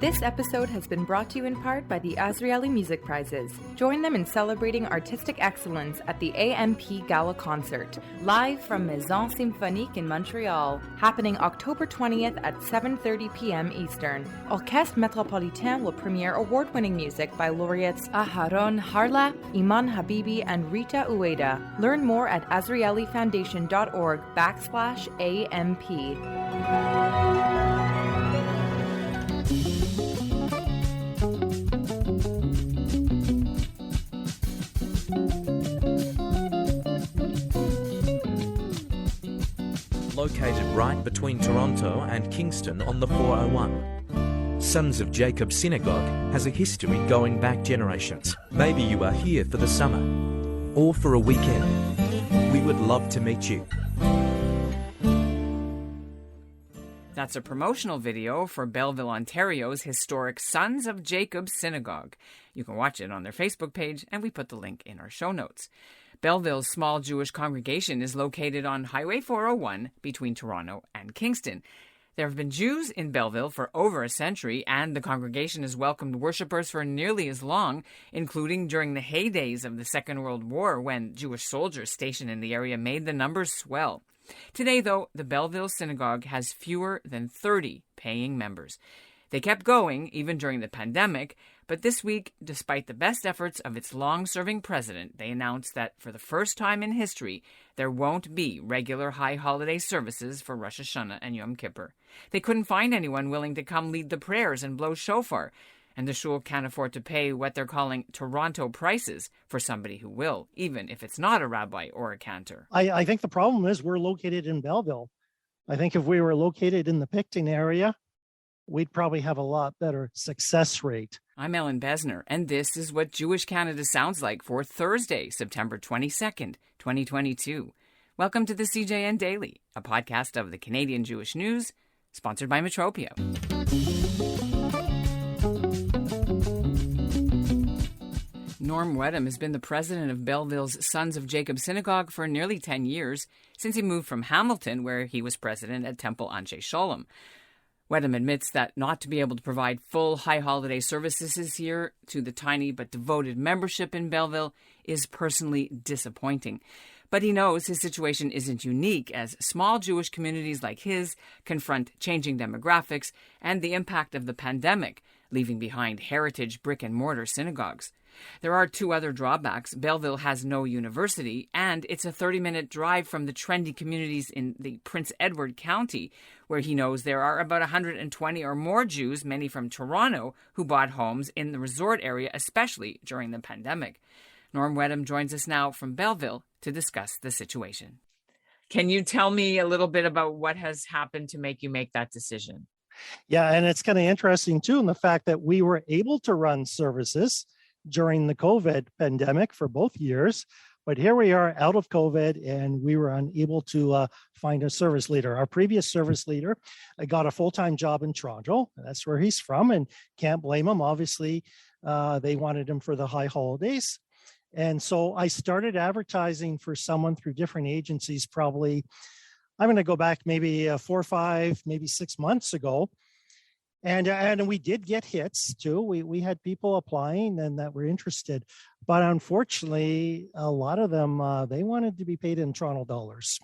This episode has been brought to you in part by the Azrieli Music Prizes. Join them in celebrating artistic excellence at the AMP Gala Concert, live from Maison Symphonique in Montreal, happening October 20th at 7:30 p.m. Eastern. Orchestre Metropolitain will premiere award-winning music by laureates Aharon Harla, Iman Habibi, and Rita Ueda. Learn more at azrielifoundation.org/AMP. Located right between Toronto and Kingston on the 401. Sons of Jacob Synagogue has a history going back generations. Maybe you are here for the summer or for a weekend. We would love to meet you. That's a promotional video for Belleville, Ontario's historic Sons of Jacob Synagogue. You can watch it on their Facebook page, and we put the link in our show notes. Belleville's small Jewish congregation is located on Highway 401 between Toronto and Kingston. There have been Jews in Belleville for over a century, and the congregation has welcomed worshippers for nearly as long, including during the heydays of the Second World War, when Jewish soldiers stationed in the area made the numbers swell. Today, though, the Belleville Synagogue has fewer than 30 paying members. They kept going even during the pandemic, but this week, despite the best efforts of its long-serving president, they announced that for the first time in history, there won't be regular high holiday services for Rosh Hashanah and Yom Kippur. They couldn't find anyone willing to come lead the prayers and blow shofar, and the shul can't afford to pay what they're calling Toronto prices for somebody who will, even if it's not a rabbi or a cantor. I think the problem is we're located in Belleville. I think if we were located in the Picton area, we'd probably have a lot better success rate. I'm Ellen Besner, and this is what Jewish Canada sounds like for Thursday, September 22nd, 2022. Welcome to the CJN Daily, a podcast of the Canadian Jewish News, sponsored by Metropio. Norm Weddum has been the president of Belleville's Sons of Jacob Synagogue for nearly 10 years, since he moved from Hamilton, where he was president at Temple Anshe Sholem. Weddum admits that not to be able to provide full high holiday services this year to the tiny but devoted membership in Belleville is personally disappointing. But he knows his situation isn't unique, as small Jewish communities like his confront changing demographics and the impact of the pandemic, leaving behind heritage brick-and-mortar synagogues. There are two other drawbacks. Belleville has no university, and it's a 30-minute drive from the trendy communities in the Prince Edward County, where he knows there are about 120 or more Jews, many from Toronto, who bought homes in the resort area, especially during the pandemic. Norm Weddum joins us now from Belleville to discuss the situation. Can you tell me a little bit about what has happened to make you make that decision? Yeah, and it's kind of interesting, too, in the fact that we were able to run services during the COVID pandemic for both years. But here we are out of COVID, and we were unable to find a service leader. Our previous service leader got a full-time job in Toronto. That's where he's from, and can't blame him. Obviously, they wanted him for the high holidays. And so I started advertising for someone through different agencies, probably, I'm going to go back maybe 4 or 5, maybe 6 months ago. And we did get hits too. We had people applying and that were interested, but unfortunately, a lot of them, they wanted to be paid in Toronto dollars.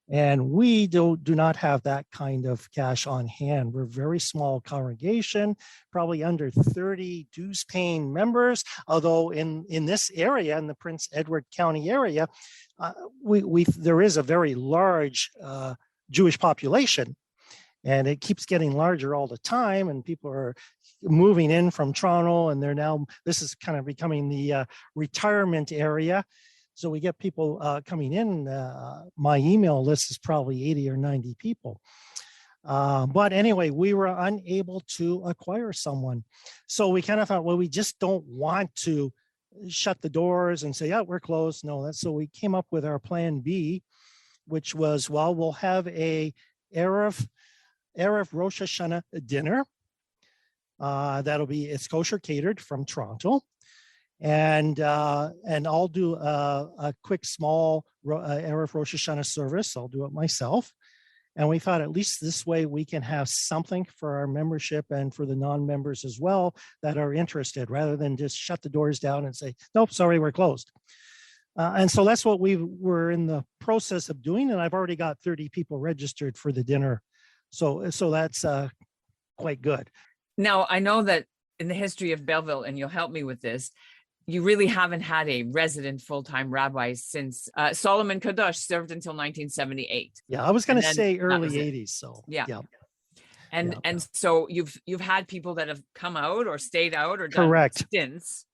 And we do not have that kind of cash on hand. We're a very small congregation, probably under 30 dues paying members. Although in this area, in the Prince Edward County area, there is a very large Jewish population. And it keeps getting larger all the time, and people are moving in from Toronto, and this is kind of becoming the retirement area. So we get people coming in. My email list is probably 80 or 90 people. But anyway, we were unable to acquire someone. So we kind of thought, well, we just don't want to shut the doors and say, yeah, we're closed. No, so we came up with our plan B, which was, well, we'll have a Erev Rosh Hashanah dinner. It's kosher catered from Toronto. And I'll do a quick small Erev Rosh Hashanah service. I'll do it myself. And we thought at least this way we can have something for our membership and for the non-members as well that are interested, rather than just shut the doors down and say, nope, sorry, we're closed. And so that's what we were in the process of doing. And I've already got 30 people registered for the dinner. So that's quite good. Now, I know that in the history of Belleville, and you'll help me with this, you really haven't had a resident full-time rabbi since Solomon Kadosh served until 1978. Yeah, I was going to say early 80s. So yeah. And so you've had people that have come out or stayed out or done stints.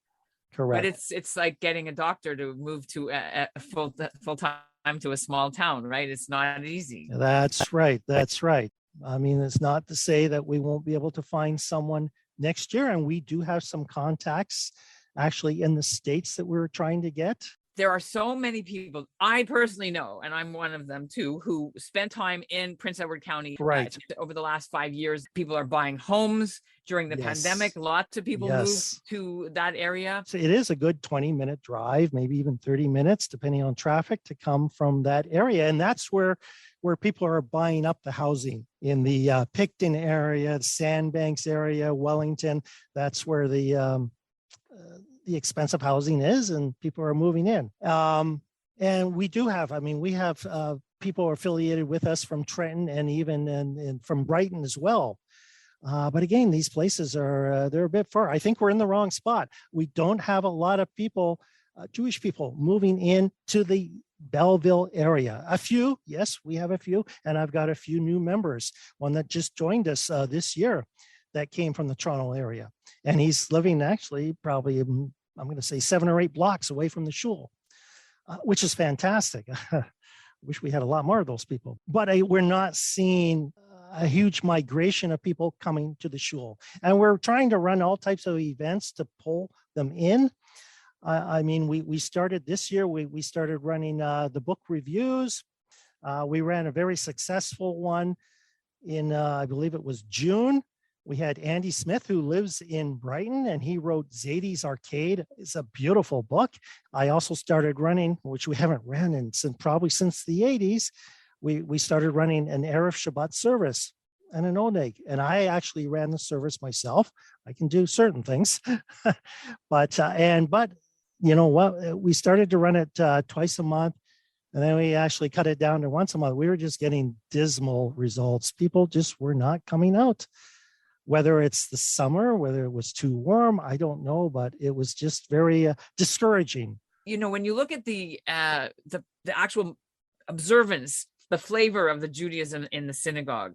Correct. But it's like getting a doctor to move to a full-time to a small town, right? It's not easy. That's right. That's right. I mean, it's not to say that we won't be able to find someone next year. And we do have some contacts actually in the States that we're trying to get. There are so many people I personally know, and I'm one of them too, who spent time in Prince Edward County. Right. Over the last 5 years. People are buying homes during the pandemic. Lots of people moved to that area. So it is a good 20-minute drive, maybe even 30 minutes, depending on traffic, to come from that area. And that's where people are buying up the housing in the Picton area, Sandbanks area, Wellington. That's where the expensive housing is, and people are moving in. And we do have, we have people affiliated with us from Trenton and even and from Brighton as well. But again, these places they're a bit far. I think we're in the wrong spot. We don't have a lot of people, Jewish people, moving in to the Belleville area. A few, yes, we have a few. And I've got a few new members. One that just joined us this year that came from the Toronto area. And he's living actually probably, I'm going to say 7 or 8 blocks away from the shul, which is fantastic. Wish we had a lot more of those people. But we're not seeing a huge migration of people coming to the shul. And we're trying to run all types of events to pull them in. We started this year, we started running the book reviews. We ran a very successful one in, I believe it was June. We had Andy Smith, who lives in Brighton, and he wrote Zadie's Arcade. It's a beautiful book. I also started running, which we haven't ran probably since the 80s. We started running an Erev Shabbat service and an Oneg. And I actually ran the service myself. I can do certain things. but you know what? We started to run it twice a month. And then we actually cut it down to once a month. We were just getting dismal results. People just were not coming out. Whether it's the summer, whether it was too warm, I don't know, but it was just very discouraging. You know, when you look at the actual observance, the flavor of the Judaism in the synagogue,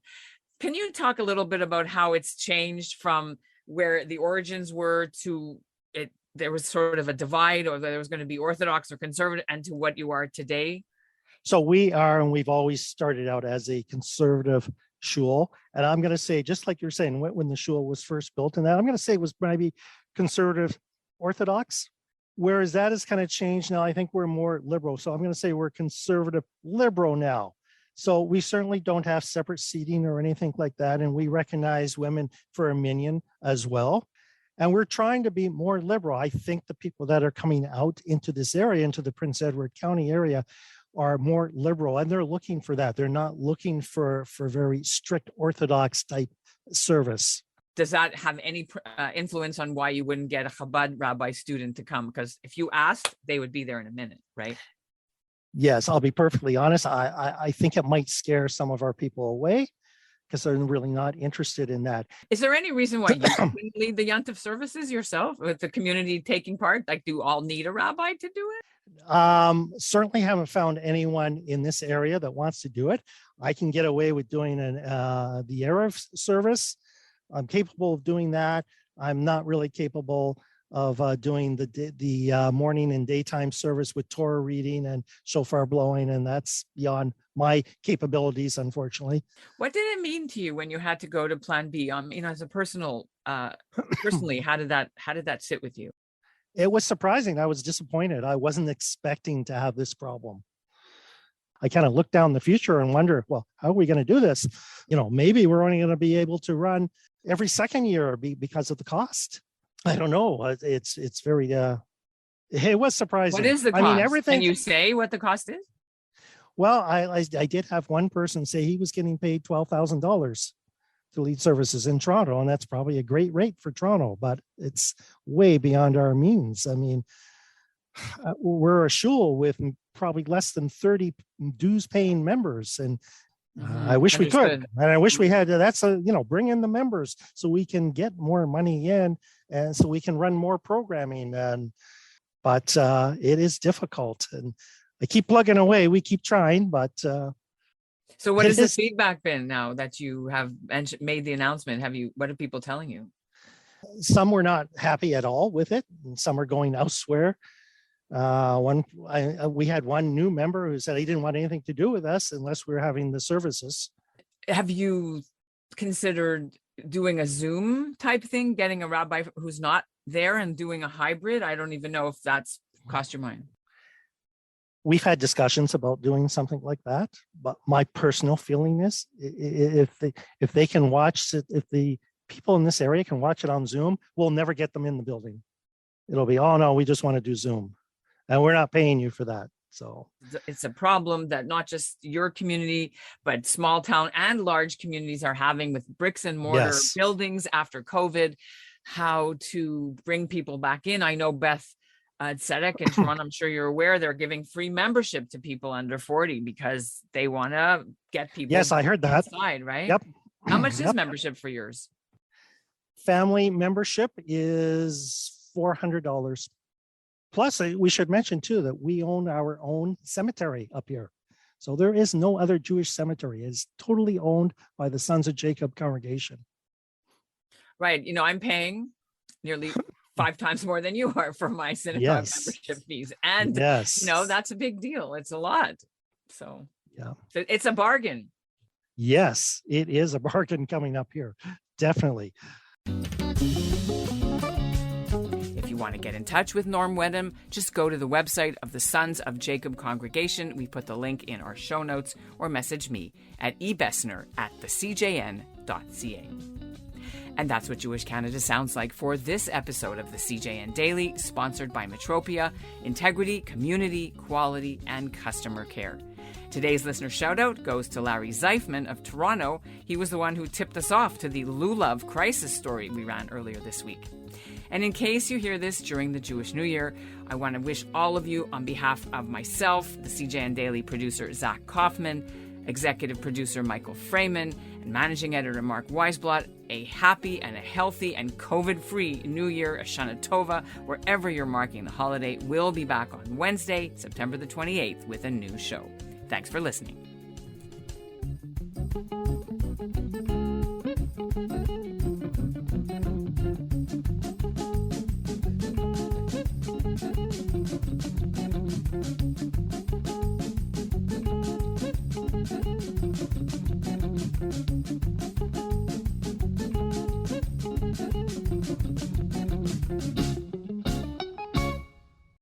can you talk a little bit about how it's changed from where the origins were to it? There was sort of a divide, or there was going to be Orthodox or conservative, and to what you are today? So we are, and we've always started out as a conservative shul. And I'm going to say, just like you're saying, when the shul was first built, and that I'm going to say was maybe conservative Orthodox, whereas that has kind of changed now. I think we're more liberal. So I'm going to say we're conservative liberal now. So we certainly don't have separate seating or anything like that. And we recognize women for a minyan as well. And we're trying to be more liberal. I think the people that are coming out into this area, into the Prince Edward County area, are more liberal, and they're looking for that. They're not looking for very strict Orthodox type service. Does that have any influence on why you wouldn't get a Chabad rabbi student to come? Because if you asked, they would be there in a minute, right? Yes, I'll be perfectly honest. I think it might scare some of our people away because they're really not interested in that. Is there any reason why you couldn't lead the Yontif services yourself with the community taking part? Like, do all need a rabbi to do it? Certainly haven't found anyone in this area that wants to do it. I can get away with doing the Erev service. I'm capable of doing that. I'm not really capable of doing the morning and daytime service with Torah reading and shofar blowing, and that's beyond my capabilities, unfortunately. What did it mean to you when you had to go to Plan B? As a personally, how did that sit with you? It was surprising. I was disappointed. I wasn't expecting to have this problem. I kind of look down the future and wonder, well, how are we going to do this? Maybe we're only going to be able to run every second year because of the cost. I don't know. It's very, it was surprising. What is the cost? Everything. Can you say what the cost is? Well, I did have one person say he was getting paid $12,000 to lead services in Toronto, and that's probably a great rate for Toronto, but it's way beyond our means. I mean, we're a shul with probably less than 30 dues-paying members, and I wish we could, and I wish we had. Bring in the members so we can get more money in, and so we can run more programming. But it is difficult, and I keep plugging away. We keep trying, but. So what has the feedback been now that you have made the announcement? What are people telling you? Some were not happy at all with it, and some are going elsewhere. We had one new member who said he didn't want anything to do with us unless we were having the services. Have you considered doing a Zoom type thing, getting a rabbi who's not there and doing a hybrid? I don't even know if that's crossed your mind. We've had discussions about doing something like that, but my personal feeling is if they can watch it, if the people in this area can watch it on Zoom, we'll never get them in the building. It'll be, oh no, we just want to do Zoom. And we're not paying you for that. So it's a problem that not just your community, but small town and large communities are having with bricks and mortar buildings after COVID, how to bring people back in. I know Beth Tzedek in Toronto, I'm sure you're aware, they're giving free membership to people under 40 because they want to get people. Yes, I heard that. Inside, right? Yep. How much is membership for yours? Family membership is $400. Plus, we should mention too that we own our own cemetery up here. So there is no other Jewish cemetery. It's totally owned by the Sons of Jacob congregation. Right. I'm paying nearly 5 times more than you are for my synagogue membership fees. And, that's a big deal. It's a lot. So it's a bargain. Yes, it is a bargain coming up here. Definitely. If you want to get in touch with Norm Weddum, just go to the website of the Sons of Jacob congregation. We put the link in our show notes, or message me at ebessner@thecjn.ca. And that's what Jewish Canada sounds like for this episode of the CJN Daily, sponsored by Metropia, integrity, community, quality, and customer care. Today's listener shout-out goes to Larry Zeifman of Toronto. He was the one who tipped us off to the Lulav crisis story we ran earlier this week. And in case you hear this during the Jewish New Year, I want to wish all of you, on behalf of myself, the CJN Daily producer Zach Kaufman, executive producer Michael Freeman, and managing editor Mark Weisblatt, a happy and a healthy and COVID-free New Year, Hashanah Tova, wherever you're marking the holiday. We'll be back on Wednesday, September the 28th, with a new show. Thanks for listening.